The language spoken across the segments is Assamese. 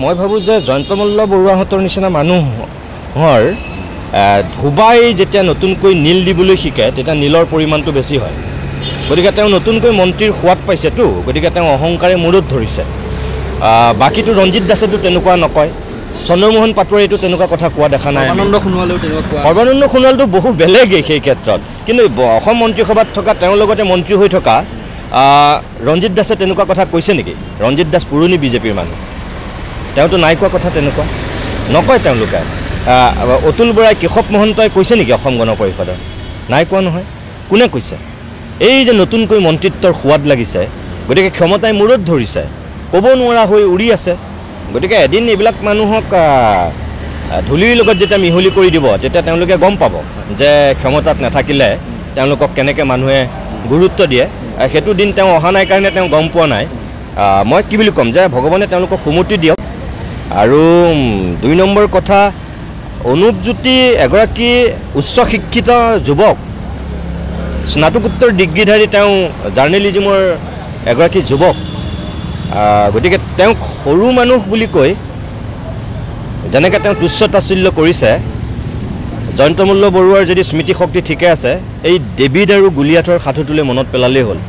মই ভাবোঁ যে জয়ন্তমল্ল বৰুৱাহঁতৰ নিচিনা মানুহৰ ধুবাই যেতিয়া নতুনকৈ নীল দিবলৈ শিকে তেতিয়া নীলৰ পৰিমাণটো বেছি হয়। গতিকে তেওঁ নতুনকৈ মন্ত্ৰীৰ সোৱাদ পাইছেতো, গতিকে তেওঁ অহংকাৰে মূৰত ধৰিছে। বাকীটো ৰঞ্জিত দাসেতো তেনেকুৱা নকয়, চন্দ্ৰমোহন পাটোৱাৰীটো তেনেকুৱা কথা কোৱা দেখা নাই। সৰ্বানন্দ সোণোৱালটো বহু বেলেগেই সেই ক্ষেত্ৰত, কিন্তু অসম মন্ত্ৰীসভাত থকা তেওঁৰ লগতে মন্ত্ৰী হৈ থকা ৰঞ্জিত দাসে তেনেকুৱা কথা কৈছে নেকি? ৰঞ্জিত দাস পুৰণি বিজেপিৰ মানুহ, তেওঁতো নাই কোৱা কথা তেনেকুৱা, নকয় তেওঁলোকে। অতুল বৰাই কেশৱ মহন্তই কৈছে নেকি অসম গণ পৰিষদৰ? নাই কোৱা নহয়। কোনে কৈছে? এই যে নতুনকৈ মন্ত্ৰিত্বৰ সোৱাদ লাগিছে, গতিকে ক্ষমতাই মূৰত ধৰিছে, ক'ব নোৱাৰা হৈ উৰি আছে। গতিকে এদিন এইবিলাক মানুহক ধূলিৰ লগত যেতিয়া মিহলি কৰি দিব তেতিয়া তেওঁলোকে গম পাব যে ক্ষমতাত নাথাকিলে তেওঁলোকক কেনেকৈ মানুহে গুৰুত্ব দিয়ে। সেইটো দিন তেওঁ অহা নাই কাৰণে তেওঁ গম পোৱা নাই। মই কি বুলি ক'ম যে ভগৱানে তেওঁলোকক সুমতি দিয়ক। আৰু ২ নম্বৰ কথা, অনুপজ্যোতি এগৰাকী উচ্চ শিক্ষিত যুৱক, স্নাতকোত্তৰ ডিগ্ৰীধাৰী, তেওঁ জাৰ্নেলিজিমৰ এগৰাকী যুৱক। গতিকে তেওঁক সৰু মানুহ বুলি কৈ যেনেকৈ তেওঁ তুচ্ছ তাচ্ছিল্য কৰিছে, জয়ন্তমল্ল বৰুৱাৰ যদি স্মৃতিশক্তি ঠিকে আছে, এই ডেভিড আৰু গুলিয়াথৰ সাধুটোলৈ মনত পেলালেই হ'ল।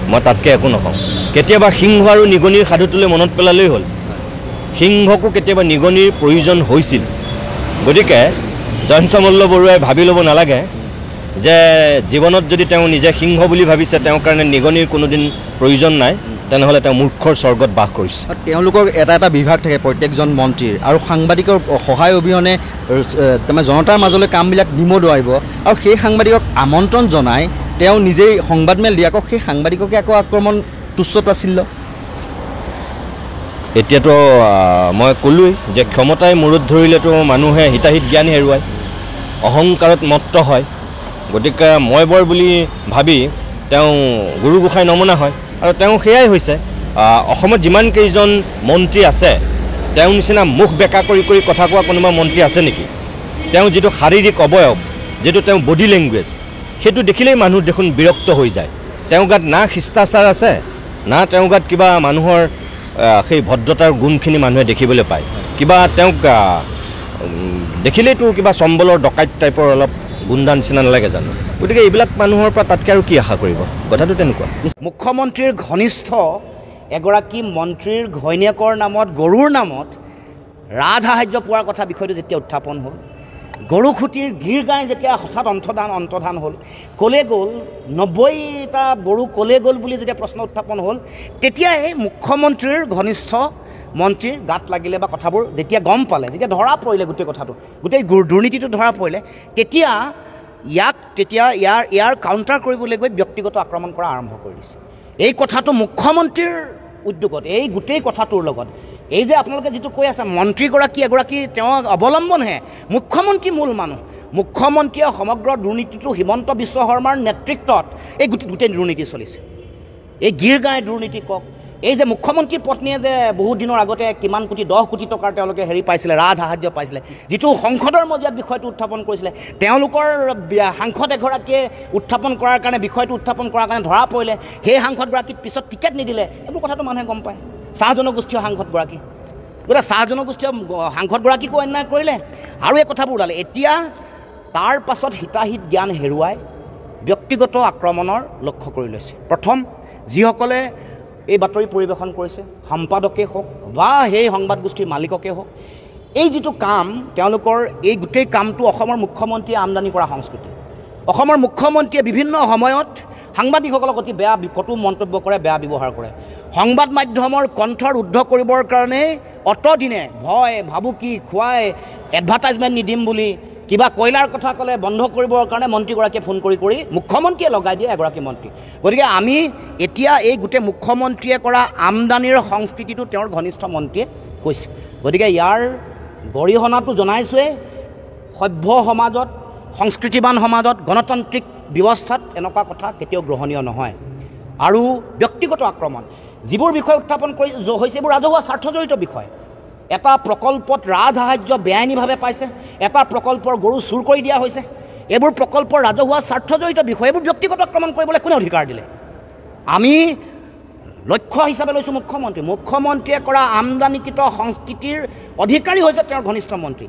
মই তাতকৈ একো নকওঁ। কেতিয়াবা সিংহ আৰু নিগনিৰ সাধুটোলৈ মনত পেলালেই হ'ল। সিংহকো কেতিয়াবা নিগনিৰ প্ৰয়োজন হৈছিল। গতিকে জয়ন্তমল্ল বৰুৱাই ভাবি ল'ব নালাগে যে জীৱনত যদি তেওঁ নিজে সিংহ বুলি ভাবিছে, তেওঁৰ কাৰণে নিগনিৰ কোনোদিন প্ৰয়োজন নাই, তেনেহ'লে তেওঁ মূৰ্খৰ স্বৰ্গত বাস কৰিছে। তেওঁলোকৰ এটা বিভাগ থাকে প্ৰত্যেকজন মন্ত্ৰীৰ, আৰু সাংবাদিকৰ সহায় অবিহনে তাৰমানে জনতাৰ মাজলৈ কামবিলাক নিব নোৱাৰিব। আৰু সেই সাংবাদিকক আমন্ত্ৰণ জনাই তেওঁ নিজেই সংবাদমেল দিয়ে, আকৌ সেই সাংবাদিককে আকৌ আক্ৰমণ, তুচ্ছ তাচ্ছিল্য। এতিয়াতো মই ক'লোৱেই যে ক্ষমতাই মূৰত ধৰিলেতো মানুহে হিতাহিত জ্ঞান হেৰুৱায়, অহংকাৰত মত্ত হয়। গতিকে মই বৰ বুলি ভাবি তেওঁ গুৰু গোসাঁই নমনা হয়, আৰু তেওঁ সেয়াই হৈছে। অসমত যিমান কেইজন মন্ত্ৰী আছে, তেওঁ নিচিনা মুখ বেকা কৰি কৰি কথা কোৱা কোনোবা মন্ত্ৰী আছে নেকি? তেওঁ যিটো শাৰীৰিক অৱয়ব, যিটো তেওঁ বডি লেংগুৱেজ, সেইটো দেখিলেই মানুহ দেখোন বিৰক্ত হৈ যায়। তেওঁ গাত না শিষ্টাচাৰ আছে, না তেওঁ গাত কিবা মানুহৰ সেই ভদ্ৰতাৰ গুণখিনি মানুহে দেখিবলৈ পায়। কিবা তেওঁক দেখিলেইতো কিবা চম্বলৰ ডকাইত টাইপৰ অলপ গুণ্ডা নিচিনা নালাগে জানো? গতিকে এইবিলাক মানুহৰ পৰা তাতকৈ আৰু কি আশা কৰিব? কথাটো তেনেকুৱা। মুখ্যমন্ত্ৰীৰ ঘনিষ্ঠ এগৰাকী মন্ত্ৰীৰ ঘৈণীয়েকৰ নামত, গৰুৰ নামত ৰাজসাহাৰ্য পোৱাৰ কথা বিষয়টো যেতিয়া উত্থাপন হ'ল, গৰু খুঁটিৰ গীৰ গাই যেতিয়া হঠাৎ অন্তৰ্ধান হ'ল, ক'লে গ'ল ৯০টা গৰু ক'লে গ'ল বুলি যেতিয়া প্ৰশ্ন উত্থাপন হ'ল, তেতিয়াই মুখ্যমন্ত্ৰীৰ ঘনিষ্ঠ মন্ত্ৰীৰ গাত লাগিলে বা কথাবোৰ যেতিয়া গম পালে, যেতিয়া ধৰা পৰিলে গোটেই কথাটো, গোটেই দুৰ্নীতিটো ধৰা পৰিলে, তেতিয়া ইয়াৰ কাউণ্টাৰ কৰিবলৈ গৈ ব্যক্তিগত আক্ৰমণ কৰা আৰম্ভ কৰি দিছে। এই কথাটো মুখ্যমন্ত্ৰীৰ উদ্যোগত, এই গোটেই কথাটোৰ লগত এই যে আপোনালোকে যিটো কৈ আছে, মন্ত্ৰীগৰাকী এগৰাকী তেওঁ অৱলম্বনহে, মুখ্যমন্ত্ৰী মূল মানুহ। মুখ্যমন্ত্ৰীয়ে সমগ্ৰ দুৰ্নীতিটো হিমন্ত বিশ্ব শৰ্মাৰ নেতৃত্বত এই গোটেই দুৰ্নীতি চলিছে। এই গীৰ গাঁৱে দুৰ্নীতি কওক, এই যে মুখ্যমন্ত্ৰীৰ পত্নীয়ে যে বহুত দিনৰ আগতে কিমান কোটি 10 কোটি টকাৰ তেওঁলোকে পাইছিলে, ৰাজসাহাৰ্য পাইছিলে, যিটো সংসদৰ মজিয়াত বিষয়টো উত্থাপন কৰিছিলে, তেওঁলোকৰ সাংসদ এগৰাকীয়ে উত্থাপন কৰাৰ কাৰণে, বিষয়টো উত্থাপন কৰাৰ কাৰণে ধৰা পৰিলে। সেই সাংসদগৰাকীক পিছত টিকেট নিদিলে, এইবোৰ কথাটো মানুহে গম পায়। চাহ জনগোষ্ঠীয় সাংসদগৰাকী, গতিকে চাহ জনগোষ্ঠীয় সাংসদগৰাকীকো অন্যায় কৰিলে, আৰু এই কথাবোৰ ওলালে। এতিয়া তাৰ পাছত হিতাহিত জ্ঞান হেৰুৱাই ব্যক্তিগত আক্ৰমণৰ লক্ষ্য কৰি লৈছে। প্ৰথম যিসকলে এই বাতৰি পৰিৱেশন কৰিছে, সম্পাদকেই হওক বা সেই সংবাদ গোষ্ঠীৰ মালিককেই হওক, এই যিটো কাম, তেওঁলোকৰ এই গোটেই কামটো অসমৰ মুখ্যমন্ত্ৰীয়ে আমদানি কৰা সংস্কৃতি। অসমৰ মুখ্যমন্ত্ৰীয়ে বিভিন্ন সময়ত সাংবাদিকসকলক অতি বেয়া কটু মন্তব্য কৰে, বেয়া ব্যৱহাৰ কৰে। সংবাদ মাধ্যমৰ কণ্ঠ ৰুদ্ধ কৰিবৰ কাৰণে অতদিনে ভয় ভাবুকি খুৱাই, এডভাৰটাইজমেণ্ট নিদিম বুলি কিবা কয়লাৰ কথা ক'লে বন্ধ কৰিবৰ কাৰণে মন্ত্ৰীগৰাকীয়ে ফোন কৰি মুখ্যমন্ত্ৰীয়ে লগাই দিয়ে এগৰাকী মন্ত্ৰী। গতিকে আমি এতিয়া এই গোটেই মুখ্যমন্ত্ৰীয়ে কৰা আমদানিৰ সংস্কৃতিটো তেওঁৰ ঘনিষ্ঠ মন্ত্ৰীয়ে কৈছে। গতিকে ইয়াৰ গৰিহণাটো জনাইছোৱে। সভ্য সমাজত, সংস্কৃতিবান সমাজত, গণতান্ত্ৰিক ব্যৱস্থাত এনেকুৱা কথা কেতিয়াও গ্ৰহণীয় নহয়। আৰু ব্যক্তিগত আক্ৰমণ, যিবোৰ বিষয় উত্থাপন কৰি হৈছে, এইবোৰ ৰাজহুৱা স্বাৰ্থজড়িত বিষয়। এটা প্ৰকল্পত ৰাজসাহাৰ্য বেআইনীভাৱে পাইছে, এটা প্ৰকল্পৰ গৰু চুৰ কৰি দিয়া হৈছে, এইবোৰ প্ৰকল্পৰ ৰাজহুৱা স্বাৰ্থজড়িত বিষয়। এইবোৰ ব্যক্তিগত আক্ৰমণ কৰিবলৈ কোনে অধিকাৰ দিলে? আমি লক্ষ্য হিচাপে লৈছোঁ মুখ্যমন্ত্ৰীয়ে কৰা আমদানিকৃত সংস্কৃতিৰ অধিকাৰী হৈছে তেওঁৰ ঘনিষ্ঠ মন্ত্ৰী।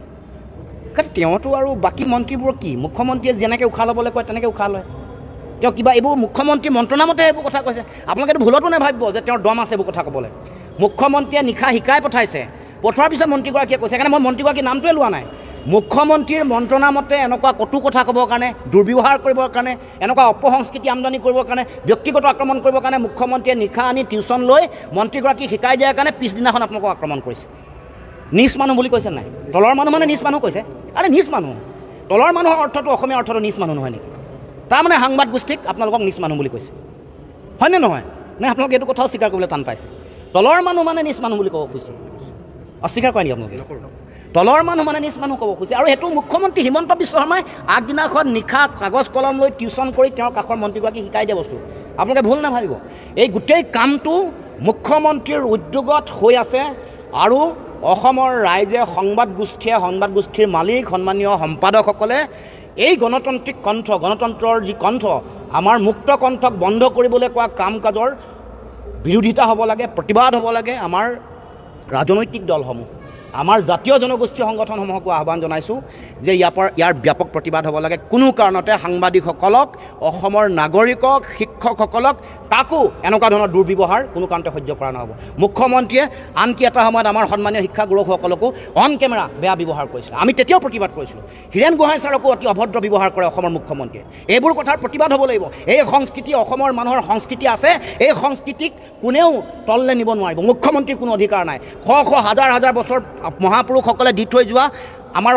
কাৰণ তেওঁতো আৰু বাকী মন্ত্ৰীবোৰ কি, মুখ্যমন্ত্ৰীয়ে যেনেকৈ উশাহ ল'বলৈ কয় তেনেকৈ উশাহ লয়। তেওঁ কিবা এইবোৰ মুখ্যমন্ত্ৰী মন্ত্ৰণামতে এইবোৰ কথা কৈছে। আপোনালোকেতো ভুলতো নাভাবিব যে তেওঁৰ দম আছে এইবোৰ কথা ক'বলৈ। মুখ্যমন্ত্ৰীয়ে নিশা শিকাই পঠাইছে, পঠোৱাৰ পিছত মন্ত্ৰীগৰাকীয়ে কৈছে, সেইকাৰণে মই মন্ত্ৰীগৰাকীৰ নামটোৱে লোৱা নাই। মুখ্যমন্ত্ৰীৰ মন্ত্ৰণামতে এনেকুৱা কটু কথা ক'বৰ কাৰণে, দুৰ্ব্যৱহাৰ কৰিবৰ কাৰণে, এনেকুৱা অপসংস্কৃতি আমদানি কৰিবৰ কাৰণে, ব্যক্তিগত আক্ৰমণ কৰিবৰ কাৰণে মুখ্যমন্ত্ৰীয়ে নিশা আনি টিউশ্যন লৈ মন্ত্ৰীগৰাকীক শিকাই দিয়াৰ কাৰণে পিছদিনাখন আপোনালোকক আক্ৰমণ কৰিছে। নিজ মানুহ বুলি কৈছে নাই? তলৰ মানুহ মানে নিজ মানুহ কৈছে। আৰে নিজ মানুহ, তলৰ মানুহৰ অৰ্থটো অসমীয়া অৰ্থটো নিজ মানুহ নহয় নেকি? তাৰমানে সাংবাদ গোষ্ঠীক আপোনালোকক নিজ মানুহ বুলি কৈছে, হয়নে নহয়? নে আপোনালোকে এইটো কথাও স্বীকাৰ কৰিবলৈ টান পাইছে? তলৰ মানুহ মানে নিজ মানুহ বুলি ক'ব খুজিছে, অস্বীকাৰ কৰে নেকি আপোনালোকে? তলৰ মানুহ মানে নিজ মানুহ ক'ব খুজিছে। আৰু সেইটো মুখ্যমন্ত্ৰী হিমন্ত বিশ্ব শৰ্মাই আগদিনাখন নিশা কাগজ কলম লৈ টিউশ্যন কৰি তেওঁৰ কাষৰ মন্ত্ৰীগৰাকীক শিকাই দিয়া বস্তু। আপোনালোকে ভুল নাভাবিব, এই গোটেই কামটো মুখ্যমন্ত্ৰীৰ উদ্যোগত হৈ আছে। আৰু অসমৰ ৰাইজে, সংবাদ গোষ্ঠীৰ মালিক, সন্মানীয় সম্পাদকসকলে এই গণতান্ত্ৰিক কণ্ঠ, গণতন্ত্ৰৰ যি কণ্ঠ, আমাৰ মুক্ত কণ্ঠক বন্ধ কৰিবলৈ কোৱা কাম কাজৰ বিৰোধিতা হ'ব লাগে, প্ৰতিবাদ হ'ব লাগে। আমাৰ ৰাজনৈতিক দলসমূহ, আমাৰ জাতীয় জনগোষ্ঠী সংগঠনসমূহকো আহ্বান জনাইছোঁ যে ইয়াৰ ব্যাপক প্ৰতিবাদ হ'ব লাগে। কোনো কাৰণতে সাংবাদিকসকলক, অসমৰ নাগৰিকক, শিক্ষকসকলক কাকো এনেকুৱা ধৰণৰ দুৰ্ব্যৱহাৰ কোনো কাৰণতে সহ্য কৰা নহ'ব। মুখ্যমন্ত্ৰীয়ে আনকি এটা সময়ত আমাৰ সন্মানীয় শিক্ষা গুৰুসকলকো অন কেমেৰা বেয়া ব্যৱহাৰ কৰিছিলে, আমি তেতিয়াও প্ৰতিবাদ কৰিছিলোঁ। হীৰেণ গোহাঁই ছাৰকো অতি অভদ্ৰ ব্যৱহাৰ কৰে অসমৰ মুখ্যমন্ত্ৰীয়ে। এইবোৰ কথাৰ প্ৰতিবাদ হ'ব লাগিব। এই সংস্কৃতি, অসমৰ মানুহৰ সংস্কৃতি আছে, এই সংস্কৃতিক কোনেও তললৈ নিব নোৱাৰিব। মুখ্যমন্ত্ৰীৰ কোনো অধিকাৰ নাই। হাজাৰ হাজাৰ বছৰ মহাপুৰুষসকলে দি থৈ যোৱা আমাৰ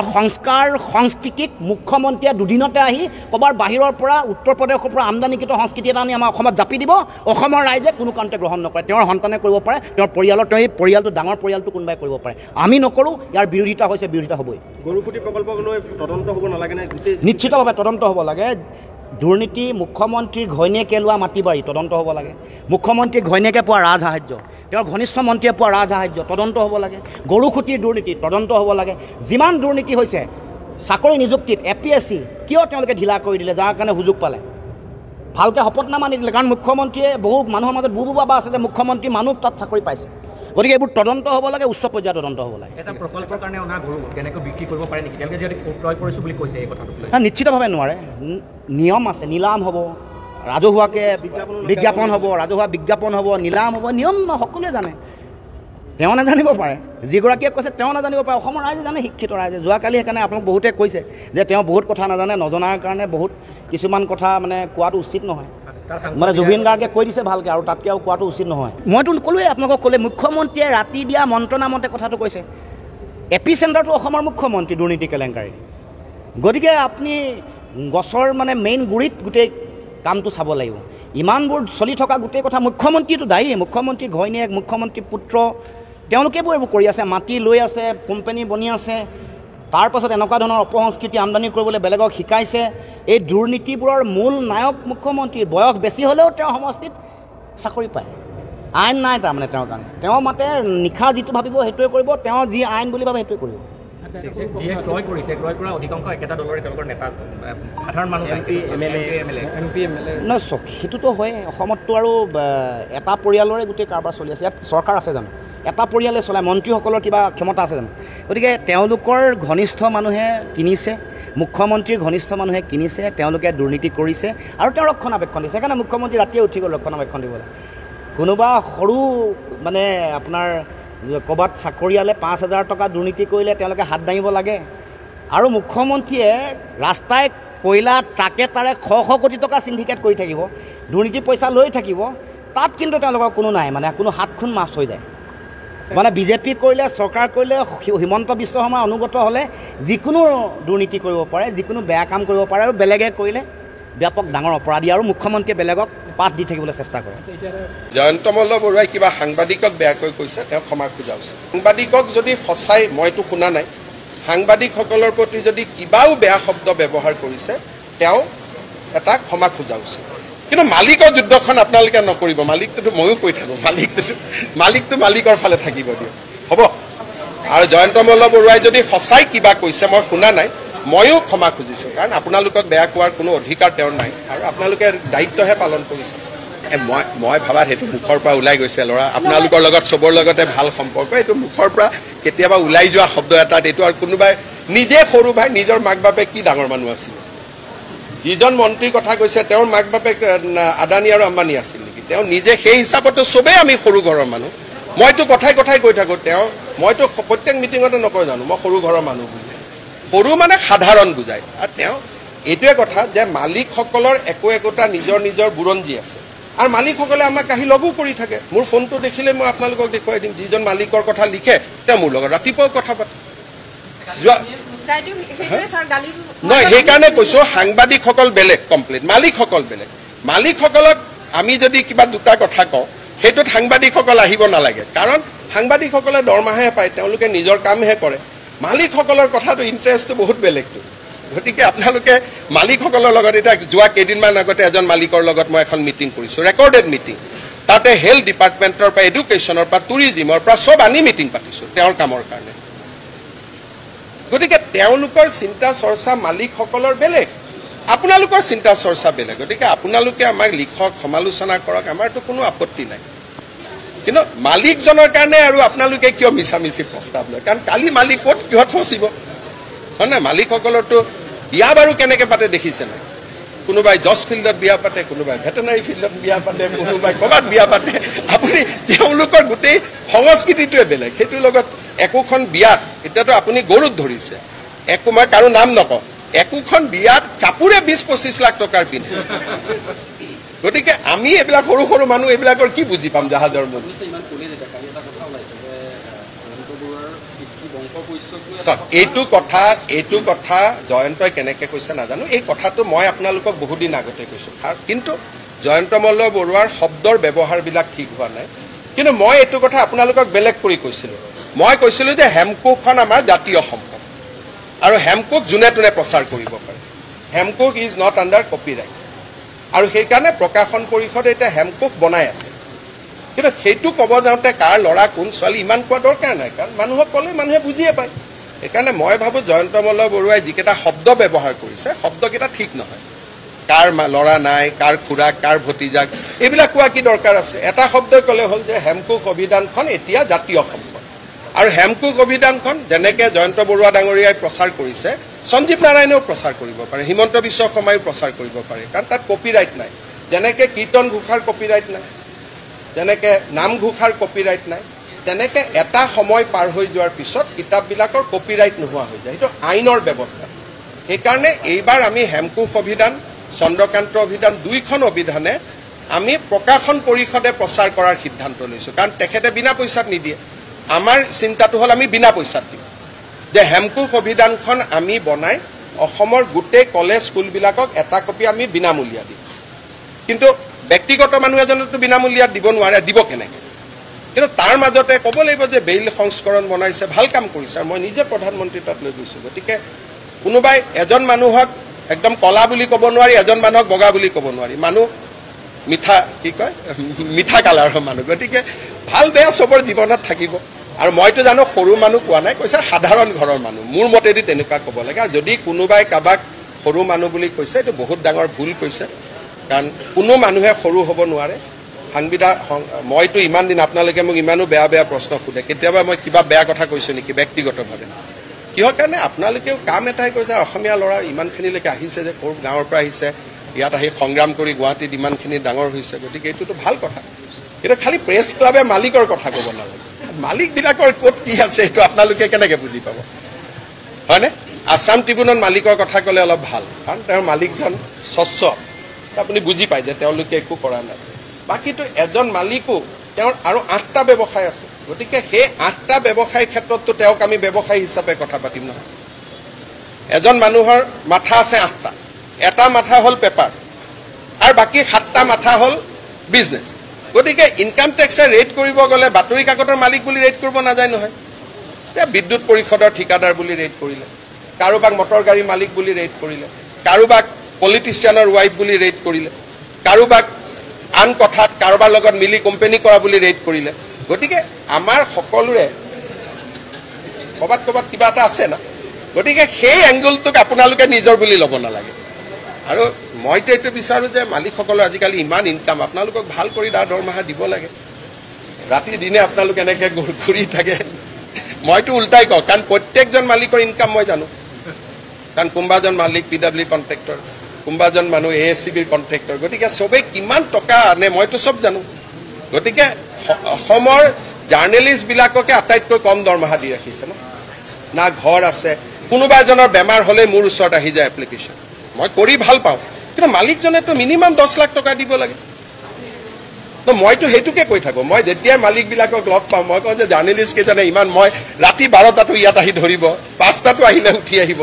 সংস্কৃতিক মুখ্যমন্ত্ৰীয়ে দুদিনতে আহি ক'ৰবাৰ বাহিৰৰ পৰা, উত্তৰ প্ৰদেশৰ পৰা আমদানিকৃত সংস্কৃতি এটা আনি আমাৰ অসমত জাপি দিব। অসমৰ ৰাইজে কোনো কাৰণতে গ্ৰহণ নকৰে। তেওঁৰ সন্তানে কৰিব পাৰে, তেওঁৰ পৰিয়ালটো ডাঙৰ পৰিয়ালটো কোনোবাই কৰিব পাৰে, আমি নকৰোঁ। ইয়াৰ বিৰোধিতা হৈছে, বিৰোধিতা হ'বই। গৰুকুটি প্ৰকল্পক লৈ তদন্ত হ'ব নালাগে নে? নিশ্চিতভাৱে তদন্ত হ'ব লাগে। দুৰ্নীতি, মুখ্যমন্ত্ৰীৰ ঘৈণীয়েকে লোৱা মাটি বাৰী তদন্ত হ'ব লাগে। মুখ্যমন্ত্ৰীৰ ঘৈণীয়েকে পোৱা ৰাজসাহায্য, তেওঁৰ ঘনিষ্ঠ মন্ত্ৰীয়ে পোৱা ৰাজসাহায্য তদন্ত হ'ব লাগে। গৰুখুটিৰ দুৰ্নীতি তদন্ত হ'ব লাগে। যিমান দুৰ্নীতি হৈছে চাকৰি নিযুক্তিত, APSC কিয় তেওঁলোকে ঢিলা কৰি দিলে? যাৰ কাৰণে সুযোগ পালে ভালকৈ শপতনামা নিদিলে। কাৰণ মুখ্যমন্ত্ৰীয়ে বহু মানুহৰ মাজত বুবা আছে যে মুখ্যমন্ত্ৰী মানুহ তাত চাকৰি পাইছে। গতিকে এইবোৰ তদন্ত হ'ব লাগে, উচ্চ পৰ্যায়ৰ তদন্ত হ'ব লাগে। এটা প্ৰকল্পৰ কাৰণে অনা গৰু কেনেকৈ বিক্ৰী কৰিব পাৰে নেকি? তেওঁলোকে যিহেতু ক্ৰয় কৰিছোঁ বুলি কৈছে, এই কথাটো নিশ্চিতভাৱে নোৱাৰে। নিয়ম আছে, নিলাম হ'ব, ৰাজহুৱাকৈ বিজ্ঞাপন হ'ব, ৰাজহুৱা বিজ্ঞাপন হ'ব, নিলাম হ'ব, নিয়ম সকলোৱে জানে। তেওঁ নাজানিব পাৰে, যিগৰাকীয়ে কৈছে তেওঁ নাজানিব পাৰে। অসমৰ ৰাইজে জানে, শিক্ষিত ৰাইজে। যোৱাকালি সেইকাৰণে আপোনাক বহুতে কৈছে যে তেওঁ বহুত কথা নাজানে, নজনাৰ কাৰণে বহুত কিছুমান কথা মানে কোৱাটো উচিত নহয়। মানে জুবিন গাৰ্গে কৈ দিছে ভালকৈ, আৰু তাতকৈ আৰু কোৱাটো উচিত নহয়। মইতো ক'লোৱে আপোনালোকক, ক'লে মুখ্যমন্ত্ৰীয়ে ৰাতি দিয়া মন্ত্ৰণামতে কথাটো কৈছে। এপিচেণ্টাৰটো অসমৰ মুখ্যমন্ত্ৰী দুৰ্নীতি কেলেংকাৰী। গতিকে আপুনি গছৰ মানে মেইন গুৰিত গোটেই কামটো চাব লাগিব। ইমানবোৰ চলি থকা গোটেই কথা মুখ্যমন্ত্ৰীটো দায়ী। মুখ্যমন্ত্ৰীৰ ঘৈণীয়েক, মুখ্যমন্ত্ৰীৰ পুত্ৰ, তেওঁলোকেবোৰ এইবোৰ কৰি আছে, মাটি লৈ আছে, কোম্পানী বনি আছে। তাৰপাছত এনেকুৱা ধৰণৰ অপসংস্কৃতি আমদানি কৰিবলৈ বেলেগক শিকাইছে। এই দুৰ্নীতিবোৰৰ মূল নায়ক মুখ্যমন্ত্ৰী। বয়স বেছি হ'লেও তেওঁ সমষ্টিত চাকৰি পায়। আইন নাই তাৰমানে তেওঁৰ কাৰণে। তেওঁ মাতে নিশা যিটো ভাবিব সেইটোৱে কৰিব, তেওঁ যি আইন বুলি ভাবে সেইটোৱে কৰিব। যিয়ে ক্ৰয় কৰিছে, ক্ৰয় কৰা অধিকাংশ একেটা দলৰে তেওঁলোকৰ নেতা, সাধাৰণ মানুহ, MP, MLA নহয়। চব সেইটোতো হয়। অসমততো আৰু এটা পৰিয়ালৰে গোটেই কাৰবাৰ চলি আছে। ইয়াত চৰকাৰ আছে জানো? এটা পৰিয়ালে চলায়। মন্ত্ৰীসকলৰ কিবা ক্ষমতা আছে জানো? গতিকে তেওঁলোকৰ ঘনিষ্ঠ মানুহে কিনিছে, মুখ্যমন্ত্ৰীৰ ঘনিষ্ঠ মানুহে কিনিছে, তেওঁলোকে দুৰ্নীতি কৰিছে আৰু তেওঁ ৰক্ষণাবেক্ষণ দিছে। সেইকাৰণে মুখ্যমন্ত্ৰী ৰাতিয়ে উঠি গ'ল ৰক্ষণাবেক্ষণ দিবলৈ। কোনোবা সৰু মানে আপোনাৰ ক'ৰবাত চাকৰিয়ালে 5,000 টকা দুৰ্নীতি কৰিলে তেওঁলোকে হাত দাঙিব লাগে। আৰু মুখ্যমন্ত্ৰীয়ে ৰাস্তাই কয়লা ট্ৰাকে তাৰে শ কোটি টকা চিণ্ডিকেট কৰি থাকিব, দুৰ্নীতি পইচা লৈ থাকিব। তাত কিন্তু তেওঁলোকৰ কোনো নাই, মানে কোনো হাতখন মাছ হৈ যায়। মানে বিজেপি কৰিলে, চৰকাৰ কৰিলে, হিমন্ত বিশ্ব শৰ্মা অনুগত হ'লে যিকোনো দুৰ্নীতি কৰিব পাৰে, যিকোনো বেয়া কাম কৰিব পাৰে। আৰু বেলেগে কৰিলে ব্যাপক ডাঙৰ অপৰাধী, আৰু মুখ্যমন্ত্ৰীয়ে বেলেগক পাঠ দি থাকিবলৈ চেষ্টা কৰে। জয়ন্ত মল্ল বৰুৱাই কিবা সাংবাদিকক বেয়াকৈ কৈছে, তেওঁ ক্ষমা খোজা উচিত। সাংবাদিকক যদি সঁচাই, মইতো শুনা নাই, সাংবাদিকসকলৰ প্ৰতি যদি কিবাও বেয়া শব্দ ব্যৱহাৰ কৰিছে, তেওঁ এটা ক্ষমা খোজা উচিত। কিন্তু মালিকৰ যুদ্ধখন আপোনালোকে নকৰিব। মালিকটোতো ময়ো কৈ থাকোঁ, মালিকটো মালিকৰ ফালে থাকিব দিয়ক, হ'ব। আৰু জয়ন্ত মল্ল বৰুৱাই যদি সঁচাই কিবা কৈছে, মই শুনা নাই, ময়ো ক্ষমা খুজিছোঁ। কাৰণ আপোনালোকক বেয়া কোৱাৰ কোনো অধিকাৰ তেওঁৰ নাই, আৰু আপোনালোকে দায়িত্বহে পালন কৰিছে। মই ভাবাত সেইটো মুখৰ পৰা ওলাই গৈছে ল'ৰা আপোনালোকৰ লগত চবৰ লগতে ভাল সম্পৰ্ক এইটো মুখৰ পৰা কেতিয়াবা ওলাই যোৱা শব্দ এটাত এইটো আৰু কোনোবাই নিজে সৰু ভাই নিজৰ মাক বাপেক কি ডাঙৰ মানুহ আছিল যিজন মন্ত্ৰীৰ কথা কৈছে তেওঁৰ মাক বাপেক আদানী আৰু আম্বানী আছিল নেকি তেওঁ নিজে সেই হিচাপতো চবেই আমি সৰু ঘৰৰ মানুহ মইতো কথাই কৈ থাকোঁ মইতো প্ৰত্যেক মিটিঙতে নকওঁ জানো মই সৰু ঘৰৰ মানুহ বুলি সৰু মানে সাধাৰণ বুজায় আৰু তেওঁ এইটোৱে কথা যে মালিকসকলৰ একোটা নিজৰ বুৰঞ্জী আছে আৰু মালিকসকলে আমাক আহি লগো কৰি থাকে মোৰ ফোনটো দেখিলে মই আপোনালোকক দেখুৱাই দিম যিজন মালিকৰ কথা লিখে তেওঁ মোৰ লগত ৰাতিপুৱাও কথা পাতে নহয় সেইকাৰণে কৈছোঁ সাংবাদিকসকল বেলেগ কমপ্লেইন মালিকসকল বেলেগ মালিকসকলক আমি যদি কিবা দুটা কথা কওঁ সেইটোত সাংবাদিকসকল আহিব নালাগে কাৰণ সাংবাদিকসকলে দৰমহাহে পায় তেওঁলোকে নিজৰ কামহে কৰে মালিকসকলৰ কথাটো ইণ্টাৰেষ্টটো বহুত বেলেগটো গতিকে আপোনালোকে মালিকসকলৰ লগত এতিয়া যোৱা কেইদিনমান আগতে এজন মালিকৰ লগত মই এখন মিটিং কৰিছোঁ ৰেকৰ্ডেড মিটিং তাতে হেল্থ ডিপাৰ্টমেণ্টৰ পৰা এডুকেশ্যনৰ পৰা টুৰিজিমৰ পৰা চব আনি মিটিং পাতিছোঁ তেওঁৰ কামৰ কাৰণে গতিকে তেওঁলোকৰ চিন্তা চৰ্চা মালিকসকলৰ বেলেগ আপোনালোকৰ চিন্তা চৰ্চা বেলেগ গতিকে আপোনালোকে আমাক লিখক সমালোচনা কৰক আমাৰতো কোনো আপত্তি নাই কিন্তু মালিকজনৰ কাৰণে আৰু আপোনালোকে কিয় মিছামিছি প্ৰস্তাৱ লয় কাৰণ কালি মালিক ক'ত কিহত ফচিব হয় নাই মালিকসকলৰতো বিয়া বাৰু কেনেকৈ পাতে দেখিছে নাই কোনোবাই জজ ফিল্ডত বিয়া পাতে কোনোবাই ভেটেনাৰী ফিল্ডত বিয়া পাতে কোনোবাই ক'ৰবাত বিয়া পাতে আপুনি তেওঁলোকৰ গোটেই সংস্কৃতিটোৱে বেলেগ সেইটোৰ লগত একোখন বিয়াত এতিয়াতো আপুনি গৰুত ধৰিছে একো মই কাৰো নাম নকওঁ একোখন বিয়াত কাপোৰে 20-25 লাখ টকাৰ পিন্ধে গতিকে আমি এইবিলাক সৰু মানুহ এইবিলাকৰ কি বুজি পাম জাহাজৰ মূল এইটো কথা জয়ন্তই কেনেকৈ কৈছে নাজানো এই কথাটো মই আপোনালোকক বহুদিন আগতে কৈছোঁ কিন্তু জয়ন্ত মল্ল বৰুৱাৰ শব্দৰ ব্যৱহাৰবিলাক ঠিক হোৱা নাই কিন্তু মই এইটো কথা আপোনালোকক বেলেগ কৰি কৈছিলোঁ মই কৈছিলোঁ যে হেমকোখন আমাৰ জাতীয় সম্পদ আৰু হেমকোক যোনে তোনে প্ৰচাৰ কৰিব পাৰে হেমকোক ইজ নট আণ্ডাৰ কপিৰাইট আৰু সেইকাৰণে প্ৰকাশন পৰিষদে এতিয়া হেমকোক বনাই আছে কিন্তু সেইটো ক'ব যাওঁতে কাৰ ল'ৰা কোন ছোৱালী ইমান কোৱা দৰকাৰ নাই কাৰণ মানুহক ক'লে মানুহে বুজিয়ে পায় সেইকাৰণে মই ভাবোঁ জয়ন্ত মল্ল বৰুৱাই যিকেইটা শব্দ ব্যৱহাৰ কৰিছে শব্দকেইটা ঠিক নহয় কাৰ ল'ৰা নাই কাৰ খুৰাক কাৰ ভতিজাক এইবিলাক কোৱা কি দৰকাৰ আছে এটা শব্দই ক'লে হ'ল যে হেমকোক অভিধানখন এতিয়া জাতীয় সম্পদ আৰু হেমকোক অভিধানখন যেনেকৈ জয়ন্ত বৰুৱা ডাঙৰীয়াই প্ৰচাৰ কৰিছে সঞ্জীৱ নাৰায়ণেও প্ৰচাৰ কৰিব পাৰে হিমন্ত বিশ্ব শৰ্মায়ো প্ৰচাৰ কৰিব পাৰে কাৰণ তাত কপিৰাইট নাই যেনেকৈ কীৰ্তন ঘোষাৰ কপিৰাইট নাই যেনেকৈ নামঘোষাৰ কপিৰাইট নাই তেনেকৈ এটা সময় পাৰ হৈ যোৱাৰ পিছত কিতাপবিলাকৰ কপিৰাইট নোহোৱা হৈ যায় সেইটো আইনৰ ব্যৱস্থা সেইকাৰণে এইবাৰ আমি হেমকোক অভিধান চন্দ্ৰকান্ত অভিধান দুইখন অভিধানে আমি প্ৰকাশন পৰিষদে প্ৰচাৰ কৰাৰ সিদ্ধান্ত লৈছোঁ কাৰণ তেখেতে বিনা পইচাত নিদিয়ে আমাৰ চিন্তাটো হ'ল আমি বিনা পইচাত দিম যে হেমকোক অভিধানখন আমি বনাই অসমৰ গোটেই কলেজ স্কুলবিলাকক এটা কপি আমি বিনামূলীয়া দিম কিন্তু ব্যক্তিগত মানুহ এজনতো বিনামূলীয়াত দিব নোৱাৰে দিব কেনেকৈ কিন্তু তাৰ মাজতে ক'ব লাগিব যে বেইল সংস্কৰণ বনাইছে ভাল কাম কৰিছে আৰু মই নিজে প্ৰধানমন্ত্ৰী তাত লৈ গৈছোঁ গতিকে কোনোবাই এজন মানুহক একদম কলা বুলি ক'ব নোৱাৰি এজন মানুহক বগা বুলি ক'ব নোৱাৰি মানুহ মিঠা কালাৰৰ মানুহ গতিকে ভাল বেয়া চবৰ জীৱনত থাকিব আৰু মইতো জানো সৰু মানুহ কোৱা নাই কৈছে সাধাৰণ ঘৰৰ মানুহ মোৰ মতেদি তেনেকুৱা ক'ব লাগে আৰু যদি কোনোবাই কাৰোবাক সৰু মানুহ বুলি কৈছে এইটো বহুত ডাঙৰ ভুল কৈছে কাৰণ কোনো মানুহে সৰু হ'ব নোৱাৰে মইতো ইমান দিন আপোনালোকে মোক ইমানো বেয়া প্ৰশ্ন সোধে কেতিয়াবা মই কিবা বেয়া কথা কৈছোঁ নেকি ব্যক্তিগতভাৱে কিহৰ কাৰণে আপোনালোকেও কাম এটাই কৰিছে অসমীয়া ল'ৰা ইমানখিনিলৈকে আহিছে যে ক'ৰ গাঁৱৰ পৰা আহিছে ইয়াত আহি সংগ্ৰাম কৰি গুৱাহাটীত ইমানখিনি ডাঙৰ হৈছে গতিকে এইটোতো ভাল কথা কিন্তু খালি প্ৰেছ ক্লাবে মালিকৰ কথা ক'ব নালাগে মালিকবিলাকৰ ক'ত কি আছে এইটো আপোনালোকে কেনেকৈ বুজি পাব হয়নে আছাম ট্ৰিবিউনত মালিকৰ কথা ক'লে অলপ ভাল কাৰণ তেওঁৰ মালিকজন স্বচ্ছ আপুনি বুজি পায় যে তেওঁলোকে একো কৰা নাই বাকীটো এজন মালিকো তেওঁৰ আৰু 8টা ব্যৱসায় আছে গতিকে সেই 8টা ব্যৱসায় ক্ষেত্ৰততো তেওঁক আমি ব্যৱসায়ী হিচাপে কথা পাতিম নহয় এজন মানুহৰ মাথা আছে 8টা এটা মাথা হ'ল পেপাৰ আৰু বাকী 7টা মাথা হ'ল বিজনেছ গতিকে ইনকাম টেক্সে ৰেট কৰিব গ'লে বাতৰি কাকতৰ মালিক বুলি ৰেট কৰিব নাযায় নহয় যে বিদ্যুৎ পৰিষদৰ ঠিকাদাৰ বুলি ৰেট কৰিলে কাৰোবাক মটৰ গাড়ী মালিক বুলি ৰেট কৰিলে কাৰোবাক পলিটিচিয়ানৰ ৱাইফ বুলি ৰেট কৰিলে কাৰোবাক আন কথাত কাৰোবাৰ লগত মিলি কোম্পানী কৰা বুলি ৰেট কৰিলে গতিকে আমাৰ সকলোৰে ক'ৰবাত কিবা এটা আছে না গতিকে সেই এংগলটোক আপোনালোকে নিজৰ বুলি ল'ব নালাগে আৰু মইতো এইটো বিচাৰোঁ যে মালিকসকলৰ আজিকালি ইমান ইনকাম, আপোনালোকক ভাল কৰি দৰমহা দিব লাগে। ৰাতি দিনে আপোনালোক এনেকৈ ঘূৰি থাকে। মইতো উল্টাই কওঁ, কাৰণ প্ৰত্যেকজন মালিকৰ ইনকাম মই জানো। কাৰণ কোনোবাজন মালিক PW কণ্ট্ৰেক্টৰ, কোনোবাজন মানুহ ASCBৰ কণ্ট্ৰেক্টৰ, গতিকে চবেই কিমান টকা আনে মইতো চব জানো। গতিকে অসমৰ জাৰ্নেলিষ্টবিলাককে আটাইতকৈ কম দৰমহা দি ৰাখিছে না ঘৰ আছে। কোনোবা এজনৰ বেমাৰ হ'লে মোৰ ওচৰত আহি যায় এপ্লিকেশ্যন, মই কৰি ভাল পাওঁ, কিন্তু মালিকজনেতো মিনিমাম 10 লাখ টকা দিব লাগে। মইতো সেইটোকে কৈ থাকোঁ। মই যেতিয়াই মালিকবিলাকক লগ পাওঁ মই কওঁ যে জাৰ্নেলিষ্ট কেইজনে ইমান, মই ৰাতি 12টাতো ইয়াত আহি ধৰিব, 5টাতো আহিলে উঠি আহিব,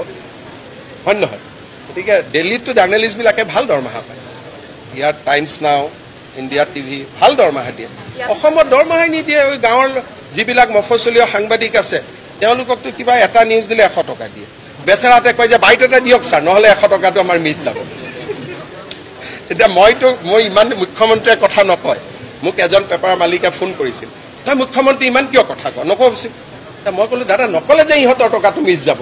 হয় নহয়? গতিকে দিল্লীততো জাৰ্নেলিষ্টবিলাকে ভাল দৰমহা পায়। ইয়াত টাইমছ নাও, ইণ্ডিয়া TV ভাল দৰমহা দিয়ে। অসমত দৰমহাই নিদিয়ে। ওই গাঁৱৰ যিবিলাক মফচলীয় সাংবাদিক আছে তেওঁলোককতো কিবা এটা নিউজ দিলে 100 টকা দিয়ে। বেচেৰাতে কয় যে বাইট এটা দিয়ক ছাৰ, নহ'লে 100 টকাটো আমাৰ মিছ যাব। এতিয়া মই ইমান মুখ্যমন্ত্ৰীয়ে কথা নকয়। মোক এজন পেপাৰ মালিকে ফোন কৰিছিল, তই মুখ্যমন্ত্ৰী ইমান কিয় কথা কয়, নকবচোন। মই ক'লো দাদা নক'লে যে ইহঁতৰ টকাটো মিছ যাব,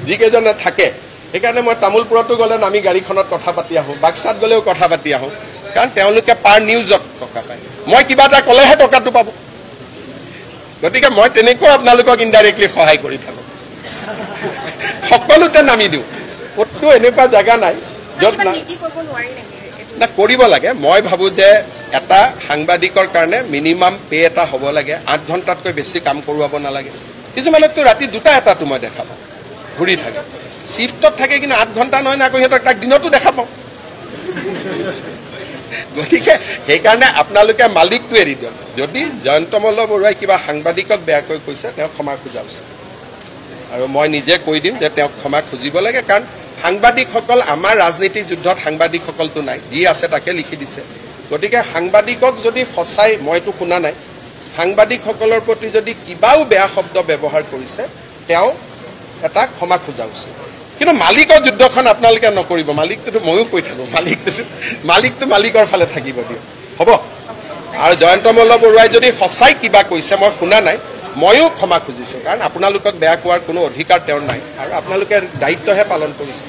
যিকেইজনে থাকে। সেইকাৰণে মই তামোলপুৰতো গ'লে নামি গাড়ীখনত কথা পাতি আহোঁ, বাক্সাত গ'লেও কথা পাতি আহোঁ, কাৰণ তেওঁলোকে পাৰ নিউজত টকা পায়। মই কিবা এটা ক'লেহে টকাটো পাব। গতিকে মই তেনেকৈ আপোনালোকক ইনডাইৰেক্টলি সহায় কৰি থাকোঁ, সকলোতে নামি দিওঁ। ক'তো এনেকুৱা জেগা নাই য'ত না কৰিব লাগে। মই ভাবোঁ যে এটা সাংবাদিকৰ কাৰণে মিনিমাম পে এটা হ'ব লাগে। 8 ঘণ্টাতকৈ বেছি কাম কৰোৱাব নালাগে। কিছুমানকতো ৰাতি 2টা 1টাতো মই দেখা পাওঁ ঘূৰি থাকে, চিফ্টত থাকে, কিন্তু 8 ঘণ্টা নহয় না, আকৌ সিহঁতক তাক দিনতো দেখা পাওঁ। গতিকে সেইকাৰণে আপোনালোকে মালিকটো এৰি দিয়ক। যদি জয়ন্ত মল্ল বৰুৱাই কিবা সাংবাদিকক বেয়াকৈ কৈছে তেওঁক ক্ষমা খোজা উচিত, আৰু মই নিজে কৈ দিম যে তেওঁক ক্ষমা খুজিব লাগে। কাৰণ সাংবাদিকসকল, আমাৰ ৰাজনীতিক যুদ্ধত সাংবাদিকসকলটো নাই, যি আছে তাকে লিখি দিছে। গতিকে সাংবাদিকক যদি সঁচাই, মইতো শুনা নাই, সাংবাদিকসকলৰ প্ৰতি যদি কিবাও বেয়া শব্দ ব্যৱহাৰ কৰিছে তেওঁ এটা ক্ষমা খোজা উচিত। কিন্তু মালিকৰ যুদ্ধখন আপোনালোকে নকৰিব। মালিকটোতো ময়ো কৈ থাকোঁ, মালিকটো মালিকৰ ফালে থাকিব দিয়ক, হ'ব। আৰু জয়ন্ত মল্ল বৰুৱাই যদি সঁচাই কিবা কৈছে, মই শুনা নাই, ময়ো ক্ষমা খুজিছোঁ। কাৰণ আপোনালোকক বেয়া কোৱাৰ কোনো অধিকাৰ তেওঁৰ নাই, আৰু আপোনালোকে দায়িত্বহে পালন কৰিছে।